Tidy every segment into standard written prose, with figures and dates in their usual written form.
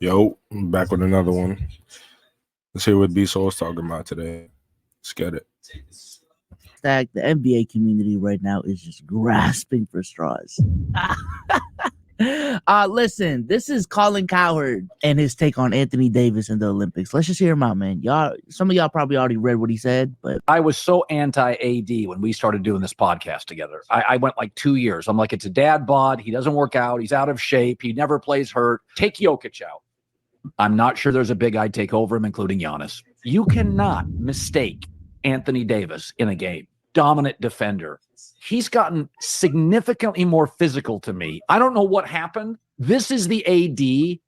Yo, I'm back with another one. Let's hear what B Soul's talking about today. Let's get it. The NBA community right now is just grasping for straws. Listen, this is Colin Cowherd and his take on Anthony Davis in the Olympics. Let's just hear him out, man. Some of y'all probably already read what he said, but I was so anti-AD when we started doing this podcast together. I went like 2 years. I'm like, it's a dad bod. He doesn't work out. He's out of shape. He never plays hurt. Take Jokic out. I'm not sure there's a big I'd take over him, including Giannis. You cannot mistake Anthony Davis in a game. Dominant defender. He's gotten significantly more physical to me. I don't know what happened. This is the AD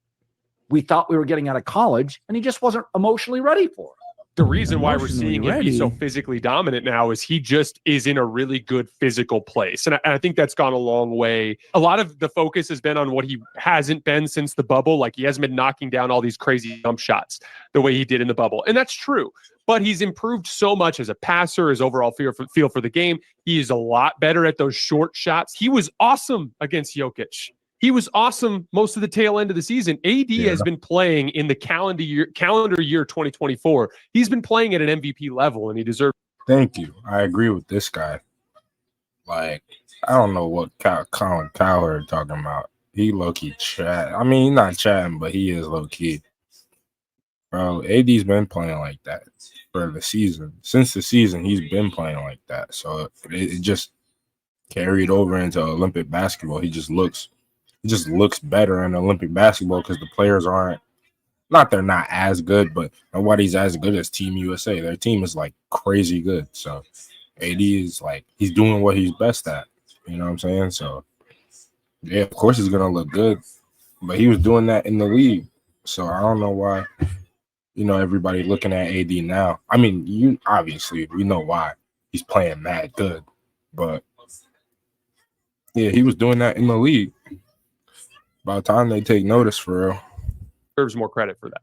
we thought we were getting out of college, and he just wasn't emotionally ready for it. The reason why we're seeing him be so physically dominant now is he just is in a really good physical place. And I think that's gone a long way. A lot of the focus has been on what he hasn't been since the bubble. Like, he hasn't been knocking down all these crazy jump shots the way he did in the bubble. And that's true. But he's improved so much as a passer, his overall feel for the game. He is a lot better at those short shots. He was awesome against Jokic. He was awesome most of the tail end of the season. AD has been playing in the calendar year 2024. He's been playing at an MVP level, and he deserves. Thank you. I agree with this guy. Like, I don't know what Colin Cowherd talking about. He low-key chat. I mean, he's not chatting, but he is low-key. Bro, AD's been playing like that for the season. Since the season, he's been playing like that. So it just carried over into Olympic basketball. He just looks better in Olympic basketball because the players they're not as good, but nobody's as good as Team USA. Their team is like crazy good. So AD is like, he's doing what he's best at. You know what I'm saying? So yeah, of course he's gonna look good, but he was doing that in the league. So I don't know why, everybody looking at AD now. I mean, obviously we know why. He's playing mad good, but yeah, he was doing that in the league. By the time they take notice, for real. Deserves more credit for that.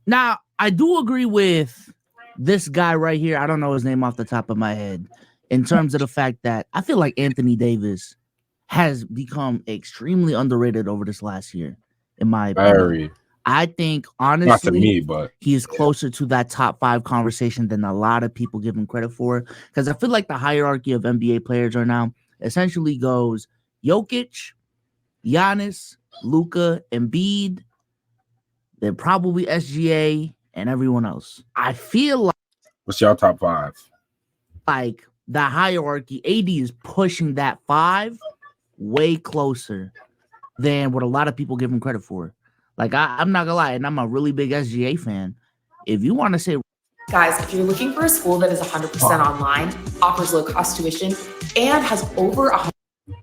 Now, I do agree with this guy right here. I don't know his name off the top of my head. In terms of the fact that I feel like Anthony Davis has become extremely underrated over this last year, in my opinion. I think, honestly, not to me, but he is closer to that top 5 conversation than a lot of people give him credit for. Because I feel like the hierarchy of NBA players right now essentially goes Jokic, Giannis, Luka, Embiid, then probably SGA, and everyone else. I feel like, what's y'all top 5? Like, the hierarchy, AD is pushing that 5 way closer than what a lot of people give him credit for. Like, I'm not gonna lie, and I'm a really big SGA fan. If you want to say, guys, if you're looking for a school that is 100% online, offers low cost tuition, and has over 100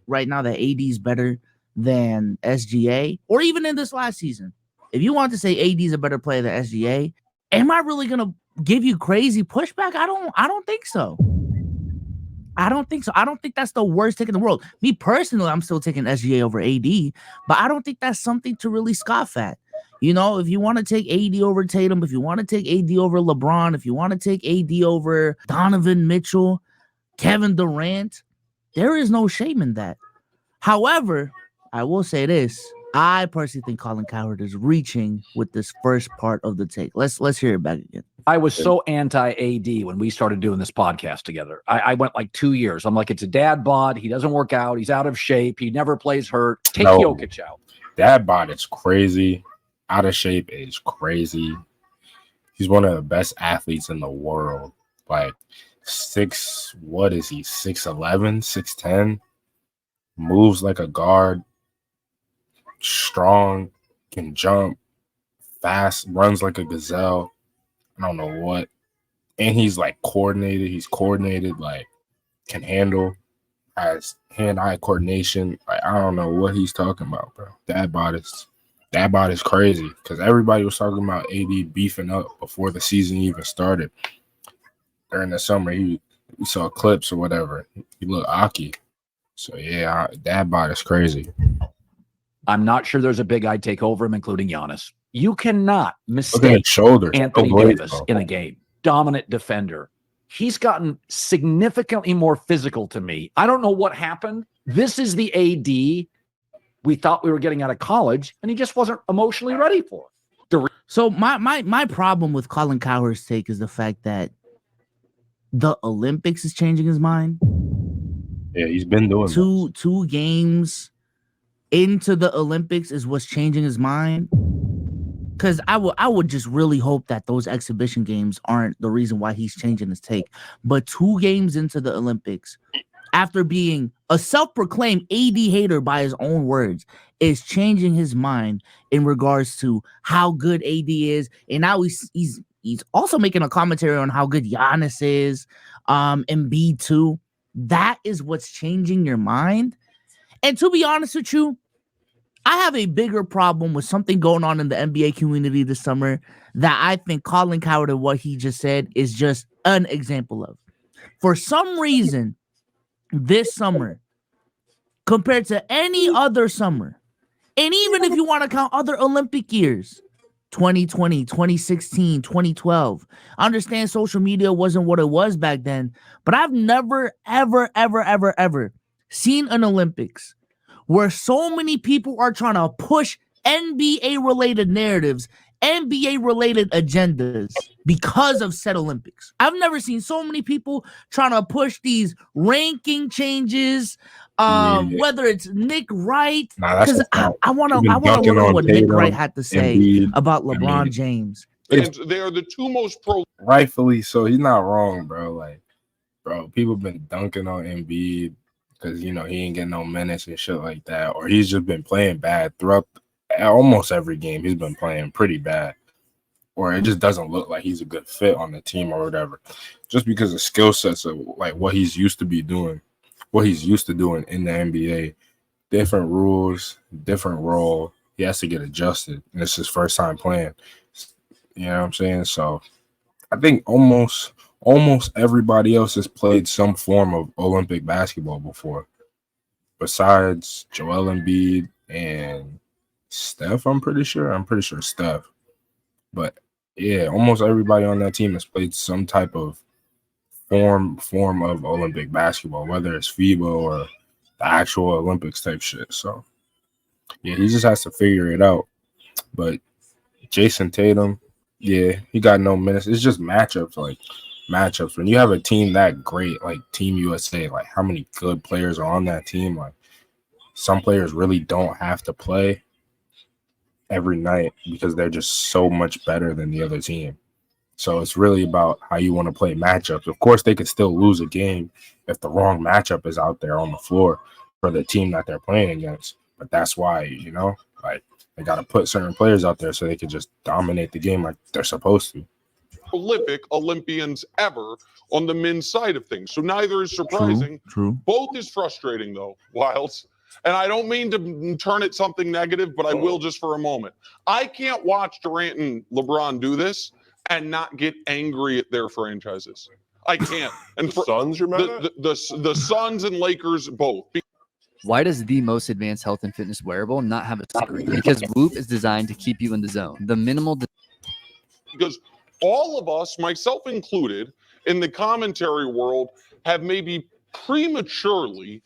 right now that AD is better than SGA, or even in this last season, if you want to say AD is a better player than SGA, am I really gonna give you crazy pushback? I don't think so. I don't think so. I don't think that's the worst take in the world. Me personally, I'm still taking SGA over AD, but I don't think that's something to really scoff at. If you want to take AD over Tatum, if you want to take AD over LeBron, if you want to take AD over Donovan Mitchell, Kevin Durant, there is no shame in that. However, I will say this. I personally think Colin Cowherd is reaching with this first part of the take. Let's hear it back again. I was so anti-AD when we started doing this podcast together. I went like 2 years. I'm like, it's a dad bod. He doesn't work out. He's out of shape. He never plays hurt. Take Jokic out. Dad bod is crazy. Out of shape is crazy. He's one of the best athletes in the world. Like, 6'11", 6'10", moves like a guard. Strong, can jump, fast, runs like a gazelle. I don't know what. And he's like coordinated. He's coordinated, like can handle, has hand-eye coordination. Like, I don't know what he's talking about, bro. That bod is crazy because everybody was talking about AD beefing up before the season even started. During the summer, we saw clips or whatever. He looked Aki. So yeah, that bod is crazy. I'm not sure there's a big I'd take over him, including Giannis. You cannot mistake Anthony Davis in a game. Dominant defender. He's gotten significantly more physical to me. I don't know what happened. This is the AD we thought we were getting out of college, and he just wasn't emotionally ready for it. So my problem with Colin Cowherd's take is the fact that the Olympics is changing his mind. Yeah, he's been doing two games into the Olympics is what's changing his mind. Because I would just really hope that those exhibition games aren't the reason why he's changing his take. But 2 games into the Olympics, after being a self-proclaimed AD hater by his own words, is changing his mind in regards to how good AD is. And now he's also making a commentary on how good Giannis is, Embiid too. That is what's changing your mind. And to be honest with you, I have a bigger problem with something going on in the NBA community this summer that I think Colin Cowherd and what he just said is just an example of. For some reason, this summer, compared to any other summer, and even if you want to count other Olympic years, 2020, 2016, 2012, I understand social media wasn't what it was back then, but I've never, ever seen an Olympics where so many people are trying to push NBA-related narratives, NBA-related agendas because of said Olympics. I've never seen so many people trying to push these ranking changes, whether it's Nick Wright, because I want to look at what Nick Wright had to say Embiid, about LeBron James. They are the 2 most rightfully so. He's not wrong, bro. Like, bro, people been dunking on Embiid because, he ain't getting no minutes and shit like that. Or he's just been playing bad throughout almost every game. He's been playing pretty bad. Or it just doesn't look like he's a good fit on the team or whatever. Just because of skill sets of, like, what he's used to doing in the NBA. Different rules, different role. He has to get adjusted. And it's his first time playing. You know what I'm saying? So I think almost everybody else has played some form of Olympic basketball before, besides Joel Embiid and Steph. I'm pretty sure Steph. But yeah, almost everybody on that team has played some type of form of Olympic basketball, whether it's FIBA or the actual Olympics type shit. So yeah, he just has to figure it out. But Jason Tatum, yeah, he got no minutes. It's just matchups. When you have a team that great, like Team USA, like how many good players are on that team? Like some players really don't have to play every night because they're just so much better than the other team. So it's really about how you want to play matchups. Of course, they could still lose a game if the wrong matchup is out there on the floor for the team that they're playing against. But that's why, like they got to put certain players out there so they can just dominate the game like they're supposed to. Olympians ever on the men's side of things. So neither is surprising. True. Both is frustrating, though, Wilds. And I don't mean to turn it something negative, but I will just for a moment. I can't watch Durant and LeBron do this and not get angry at their franchises. I can't. And the Suns, you're mad at? The Suns and Lakers both. Why does the most advanced health and fitness wearable not have a screen? Because Whoop is designed to keep you in the zone. The minimal. Because all of us, myself included, in the commentary world, have maybe prematurely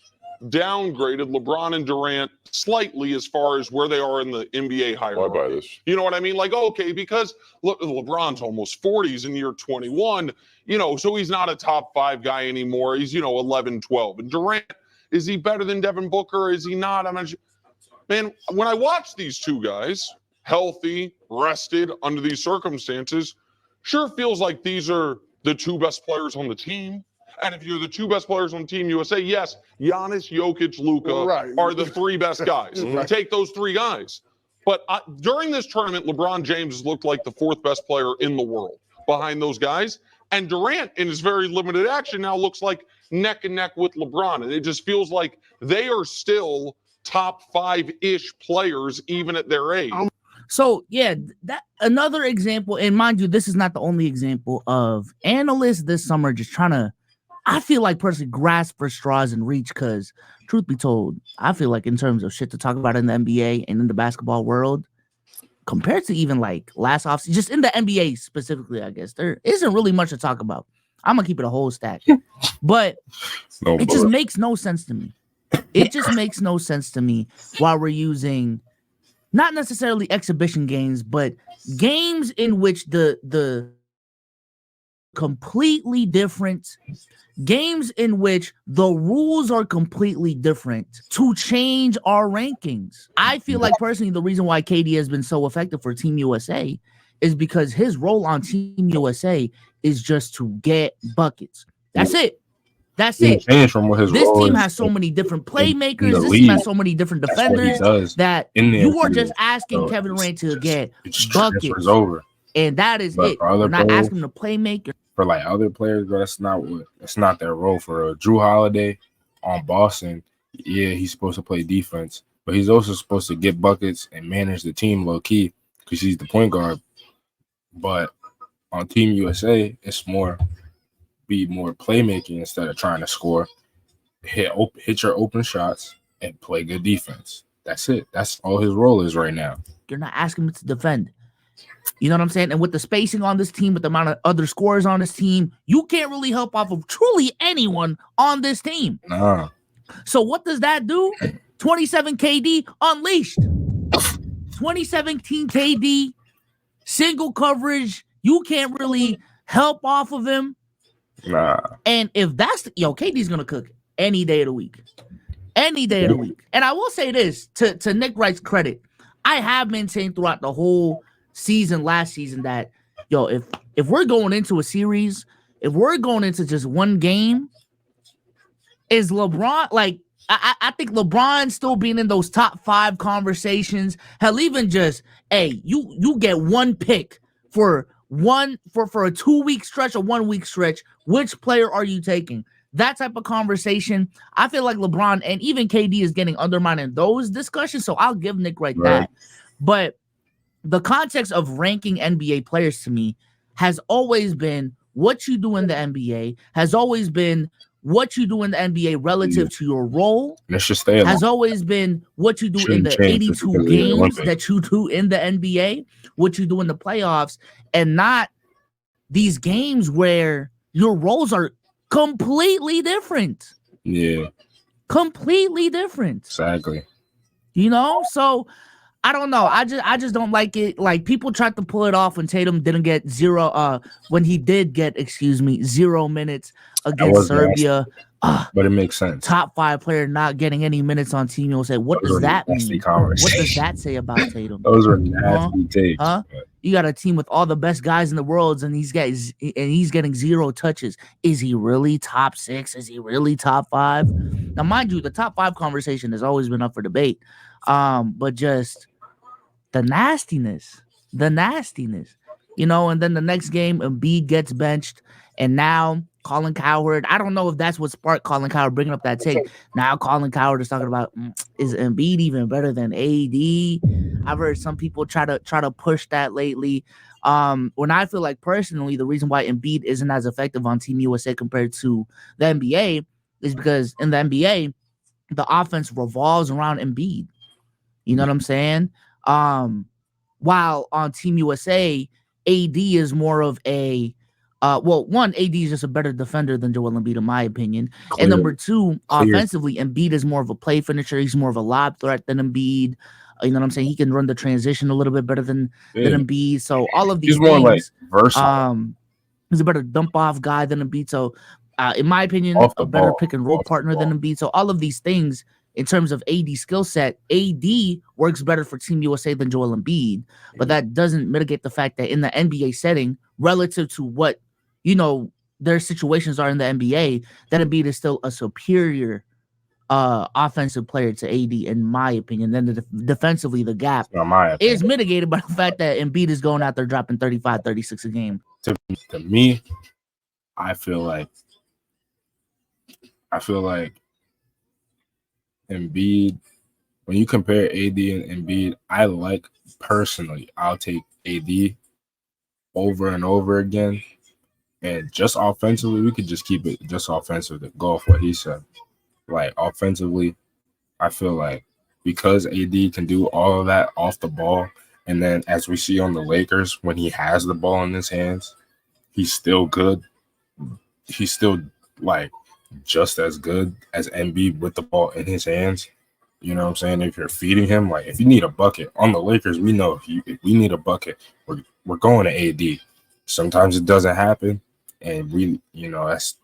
downgraded LeBron and Durant slightly as far as where they are in the NBA hierarchy. I buy this. You know what I mean? Like, okay, because look, LeBron's almost 40, he's in year 21, so he's not a top 5 guy anymore. He's, 11, 12. And Durant, is he better than Devin Booker? Is he not? Man, when I watch these two guys, healthy, rested under these circumstances, sure feels like these are the 2 best players on the team. And if you're the 2 best players on Team USA, yes, Giannis, Jokic, Luka are the 3 best guys. Take those 3 guys. But during this tournament, LeBron James has looked like the 4th best player in the world behind those guys. And Durant, in his very limited action, now looks like neck and neck with LeBron. And it just feels like they are still top 5-ish players, even at their age. So, yeah, that another example, and mind you, this is not the only example of analysts this summer just trying to, I feel like, personally grasp for straws and reach because, truth be told, I feel like in terms of shit to talk about in the NBA and in the basketball world, compared to even like last offseason, just in the NBA specifically, I guess, there isn't really much to talk about. I'm going to keep it a whole stack. But it just makes no sense to me. It just makes no sense to me why we're using not necessarily exhibition games, but games in which the completely different games in which the rules are completely different to change our rankings. I feel like personally the reason why KD has been so effective for Team USA is because his role on Team USA is just to get buckets. That's it. That's it. Changed from what his This role team is has so many different playmakers. the This league. team has so many different That's what he defenders does that in the you are NBA. just asking So Kevin Durant to get it just buckets. transfers over. And that is But it. for other We're not players- asking them to playmaker. For like other players, bro, that's not their role. For Drew Holiday on Boston, yeah, he's supposed to play defense, but he's also supposed to get buckets and manage the team low key because he's the point guard. But on Team USA, it's be more playmaking instead of trying to score. Hit your open shots and play good defense. That's it. That's all his role is right now. You're not asking him to defend. You know what I'm saying? And with the spacing on this team, with the amount of other scorers on this team, you can't really help off of truly anyone on this team. Nah. So what does that do? 27 KD unleashed. 2017 KD, single coverage. You can't really help off of him. Nah. And if that's KD's gonna cook any day of the week. Any day of the week. And I will say this to Nick Wright's credit, I have maintained throughout the whole season, last season, that if we're going into a series, if we're going into just one game, is LeBron like I think LeBron still being in those top 5 conversations. Hell, even just you get one pick for a 2-week stretch or 1-week stretch. Which player are you taking? That type of conversation, I feel like LeBron and even KD is getting undermined in those discussions. So I'll give Nick right that. But the context of ranking NBA players to me has always been what you do in the NBA, has always been what you do in the NBA relative to your role, Let's just stay has always been what you do in the 82 games that you do in the NBA, what you do in the playoffs, and not these games where your roles are completely different. Yeah. Completely different. Exactly. You know? So I don't know. I just don't like it. Like, people tried to pull it off when Tatum didn't get when he did get 0 minutes against Serbia. But it makes sense. Top 5 player not getting any minutes on Team USA. What does that mean? What does that say about Tatum? Those are nasty takes. Huh? You got a team with all the best guys in the world, and he's getting 0 touches. Is he really top 6? Is he really top 5? Now, mind you, the top 5 conversation has always been up for debate. But just the nastiness, you know. And then the next game, Embiid gets benched, and now Colin Cowherd, I don't know if that's what sparked Colin Cowherd bringing up that take. Now Colin Cowherd is talking about, is Embiid even better than AD? I've heard some people try to push that lately. When I feel like personally, the reason why Embiid isn't as effective on Team USA compared to the NBA is because in the NBA, the offense revolves around Embiid. You know what I'm saying? While on Team USA, AD is more of a AD is just a better defender than Joel Embiid, in my opinion. And number 2, offensively, Embiid is more of a play finisher. He's more of a lob threat than Embiid. You know what I'm saying? He can run the transition a little bit better than Embiid. So all of these things, more like versatile. He's a better dump off guy than Embiid. So in my opinion, a better pick and roll partner than Embiid. So all of these things, in terms of AD skill set, AD works better for Team USA than Joel Embiid. But that doesn't mitigate the fact that in the NBA setting, relative to what, you know, their situations are in the NBA, that Embiid is still a superior offensive player to AD, in my opinion. Then defensively, the gap is mitigated by the fact that Embiid is going out there dropping 35, 36 a game. To me, I feel like Embiid, when you compare AD and Embiid, I'll take AD over and over again. And just offensively, we could just keep it just offensive to go off what he said. Like, offensively, I feel like because AD can do all of that off the ball, and then as we see on the Lakers, when he has the ball in his hands, he's still good. He's still, like, just as good as Embiid with the ball in his hands. You know what I'm saying? If you're feeding him, like if you need a bucket on the Lakers, we know if we need a bucket, we're going to AD. Sometimes it doesn't happen, and that's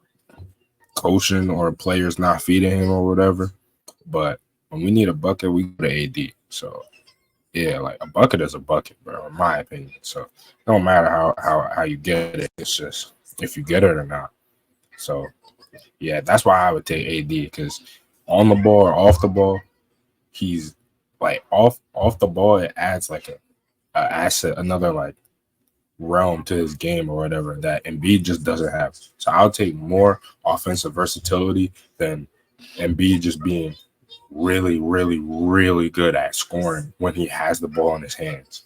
coaching or players not feeding him or whatever. But when we need a bucket, we go to AD. So yeah, like a bucket is a bucket, bro, in my opinion. So it don't matter how you get it. It's just if you get it or not. So yeah, that's why I would take AD, because on the ball or off the ball, he's like off the ball. It adds like a asset, another like realm to his game or whatever that Embiid just doesn't have. So I'll take more offensive versatility than Embiid just being really, really, really good at scoring when he has the ball in his hands.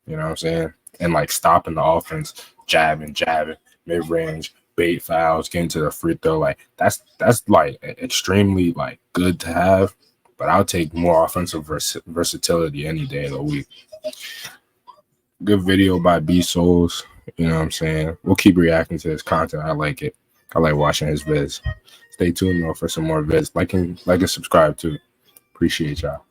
You know what I'm saying? And like stopping the offense, jabbing, mid range, bait fouls, getting to the free throw. Like that's like extremely like good to have. But I'll take more offensive versatility any day of the week. Good video by B Souls. You know what I'm saying? We'll keep reacting to his content. I like it. I like watching his vids. Stay tuned though for some more vids. Like and subscribe too. Appreciate y'all.